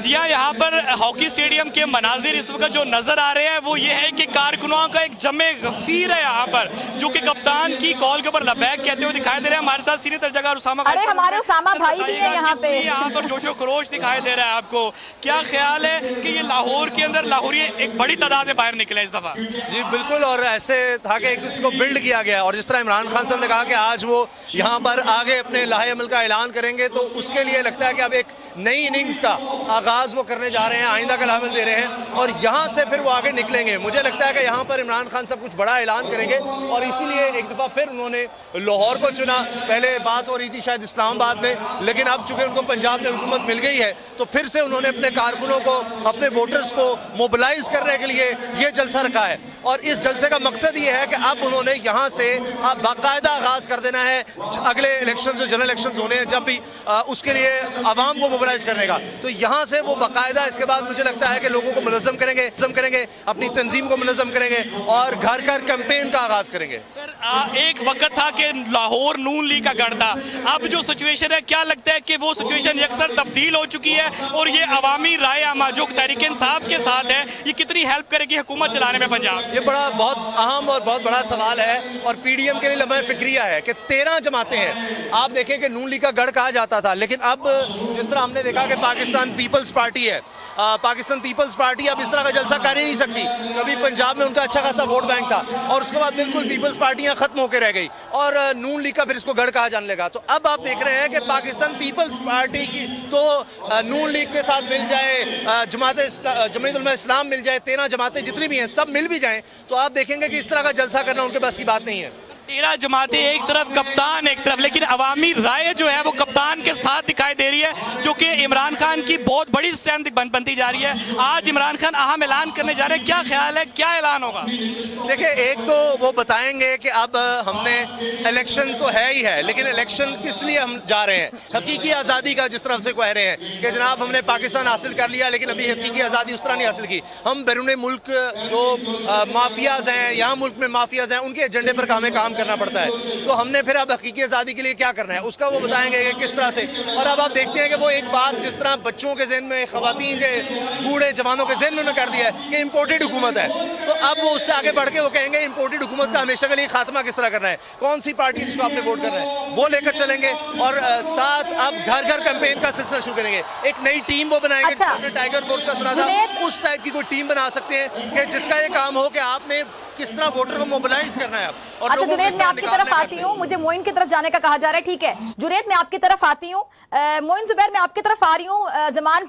जी हाँ, यहाँ पर हॉकी स्टेडियम के मनाजिर इस वक्त जो नजर आ रहे हैं वो ये है कि कारकुनों का एक जमे गफीर है यहाँ पर, जो कि कप्तान की कॉल के ऊपर लबैक कहते हुए दिखाई दे रहे हैं। हमारे साथ सीनियर दर्जाकार उसामा, अरे हमारे उसामा भाई भी है यहाँ पे। यहाँ पर जोशो खरोश दिखाई दे रहा है आपको। क्या ख्याल है कि ये लाहौर के अंदर लाहौरी एक बड़ी तादाद में बाहर निकले इस दफा? जी बिल्कुल, और ऐसे था कि इसको बिल्ड किया गया, और जिस तरह इमरान खान साहब ने कहा कि आज वो यहाँ पर आगे अपने लाहे अमल का ऐलान करेंगे, तो उसके लिए लगता है कि अब एक नई इनिंग्स का आगाज वो करने जा रहे हैं, आइंदा का लाहमल दे रहे हैं, और यहाँ से फिर वो आगे निकलेंगे। मुझे लगता है कि यहाँ पर इमरान खान साहब कुछ बड़ा ऐलान करेंगे, और इसीलिए एक दफ़ा फिर उन्होंने लाहौर को चुना। पहले बात हो रही थी शायद इस्लामाबाद में, लेकिन अब चूंकि उनको पंजाब में हुकूमत मिल गई है तो फिर से उन्होंने अपने कारकुनों को, अपने वोटर्स को मोबिलाइज करने के लिए ये जलसा रखा है। और इस जलसे का मकसद ये है कि अब उन्होंने यहाँ से बाकायदा आगाज़ कर देना है अगले इलेक्शन जो जनरल इलेक्शन होने हैं, जब भी उसके लिए आवाम को मोबिलाइज करने का। तो यहाँ से वो बाकायदा इसके बाद मुझे लगता है कि लोगों को मुनज़्ज़म करेंगे, अपनी तंजीम को मुनज़्ज़म करेंगे और घर घर कैंपेन का आगाज़ करेंगे। सर, एक वक्त था कि लाहौर नून लीग का गढ़ था, अब जो सिचुएशन है क्या लगता है कि वो सिचुएशन यकसर तब्दील हो चुकी है, और ये अवामी राय आमा जो तहरीक इंसाफ के साथ है ये कितनी हेल्प करेगी हुकूमत चलाने में पंजाब? ये बहुत अहम और बहुत बड़ा सवाल है, और पीडीएम के लिए लम्हा फिक्रिया है कि 13 जमातें हैं। आप देखें कि नून लीग का गढ़ कहा जाता था, लेकिन अब जिस तरह हमने देखा कि पाकिस्तान पीपल्स पार्टी है, पाकिस्तान पीपल्स पार्टी अब इस तरह का जलसा कर ही नहीं सकती। कभी पंजाब में उनका अच्छा खासा वोट बैंक था, और उसके बाद बिल्कुल पीपल्स पार्टियां खत्म होकर रह गई, और नून लीग का फिर इसको गढ़ कहा जाने लगा। तो अब आप देख रहे हैं कि पाकिस्तान पीपल्स पार्टी की तो नून लीग के साथ मिल जाए, जमीयत उलमा इस्लाम मिल जाए, 13 जमातें जितनी भी हैं सब मिल भी जाएं, तो आप देखेंगे कि इस तरह का जलसा करना उनके बस की बात नहीं है। 13 जमातें एक तरफ, कप्तान एक तरफ, लेकिन अवामी राय जो है वो कप्तान के साथ दिखाई दे रही है, जो कि इमरान खान की बहुत बड़ी स्ट्रेंथ बनती जा रही है। आज इमरान खान अहम ऐलान करने जा रहे हैं, क्या ख्याल है, क्या ऐलान होगा? देखिए, एक तो वो बताएंगे कि अब हमने इलेक्शन तो है ही है, लेकिन इलेक्शन किस लिए हम जा रहे हैं, हकीकी आज़ादी का जिस तरफ से कह रहे हैं कि जनाब हमने पाकिस्तान हासिल कर लिया, लेकिन अभी हकीकी आज़ादी उस तरह नहीं हासिल की। हम बैरून मुल्क जो माफियाज हैं, यहाँ मुल्क में माफियाज हैं, उनके एजेंडे पर हमें काम करना पड़ता है। तो हमने फिर अब हकीकी आज़ादी के लिए क्या करना है उसका वो बताएंगे कि किस तरह से। और अब आप देखते हैं कि वो एक बात जिस तरह बच्चों के जहन में, खवातीन के, बूढ़े जवानों के जहन में उन्होंने कर दिया है कि इम्पोर्टेड हुकूमत है, तो अब वो उससे आगे बढ़ के वो कहेंगे इम्पोर्टेड हुकूमत का हमेशा के लिए खात्मा किस तरह करना है, कौन सी पार्टी जिसको आपने वोट करना है वो लेकर चलेंगे, और साथ अब घर घर कैंपेन का सिलसिला शुरू करेंगे। एक नई टीम वो बनाएंगे। अच्छा। टाइगर फोर्स का सुना था, उस टाइप की कोई टीम बना सकते हैं कि जिसका ये काम हो कि आपने किस तरह वोटर को मोबिलाइज करना है। और अच्छा जुनैद, मैं आपकी तरफ आती हूँ, मुझे मोइन की तरफ जाने का कहा जा रहा है, ठीक है जुनैद मैं आपकी तरफ आती हूँ, मोइन जुबैर मैं आपकी तरफ आ रही हूँ। जमान